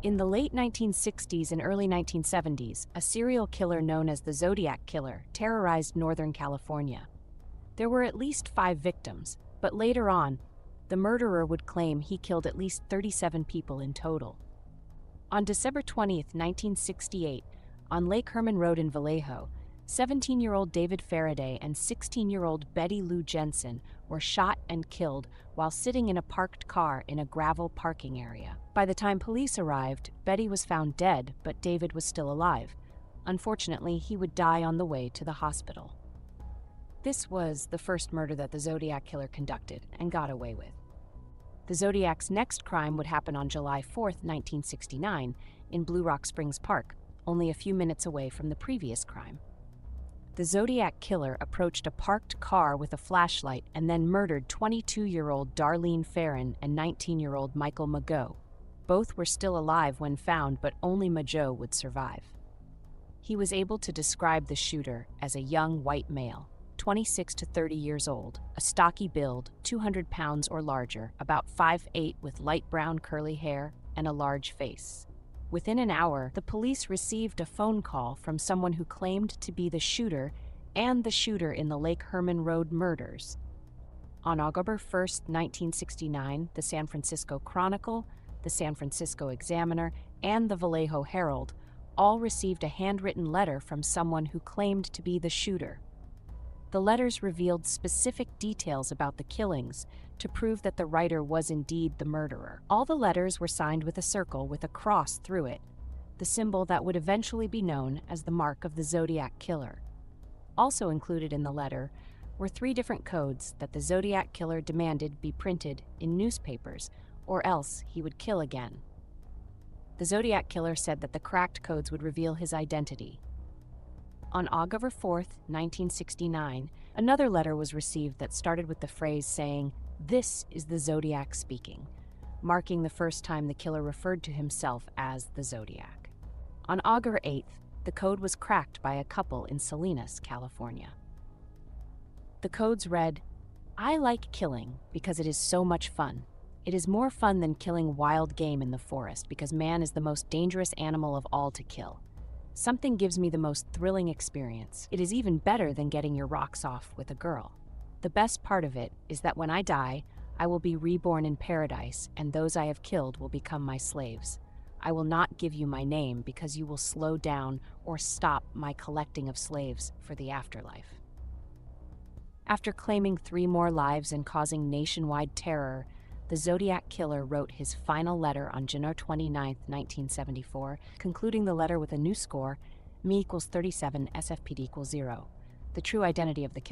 In the late 1960s and early 1970s, a serial killer known as the Zodiac Killer terrorized Northern California. There were at least 5 victims, but later on, the murderer would claim he killed at least 37 people in total. On December 20, 1968, on Lake Herman Road in Vallejo, 17-year-old David Faraday and 16-year-old Betty Lou Jensen were shot and killed while sitting in a parked car in a gravel parking area. By the time police arrived, Betty was found dead, but David was still alive. Unfortunately, he would die on the way to the hospital. This was the first murder that the Zodiac Killer conducted and got away with. The Zodiac's next crime would happen on July 4, 1969, in Blue Rock Springs Park, only a few minutes away from the previous crime. The Zodiac Killer approached a parked car with a flashlight and then murdered 22-year-old Darlene Farron and 19-year-old Michael Mageau. Both were still alive when found, but only Mageau would survive. He was able to describe the shooter as a young white male, 26 to 30 years old, a stocky build, 200 pounds or larger, about 5'8" with light brown curly hair and a large face. Within an hour, the police received a phone call from someone who claimed to be the shooter and the shooter in the Lake Herman Road murders. On October 1, 1969, the San Francisco Chronicle, the San Francisco Examiner, and the Vallejo Herald all received a handwritten letter from someone who claimed to be the shooter. The letters revealed specific details about the killings to prove that the writer was indeed the murderer. All the letters were signed with a circle with a cross through it, the symbol that would eventually be known as the mark of the Zodiac Killer. Also included in the letter were 3 different codes that the Zodiac Killer demanded be printed in newspapers, or else he would kill again. The Zodiac Killer said that the cracked codes would reveal his identity. On October 4, 1969, another letter was received that started with the phrase saying, "This is the Zodiac speaking," marking the first time the killer referred to himself as the Zodiac. On August 8th, the code was cracked by a couple in Salinas, California. The codes read, "I like killing because it is so much fun. It is more fun than killing wild game in the forest because man is the most dangerous animal of all to kill. Something gives me the most thrilling experience. It is even better than getting your rocks off with a girl. The best part of it is that when I die, I will be reborn in paradise, and those I have killed will become my slaves. I will not give you my name because you will slow down or stop my collecting of slaves for the afterlife." After claiming 3 more lives and causing nationwide terror, the Zodiac Killer wrote his final letter on January 29, 1974, concluding the letter with a new score, me equals 37, SFPD equals 0. The true identity of the killer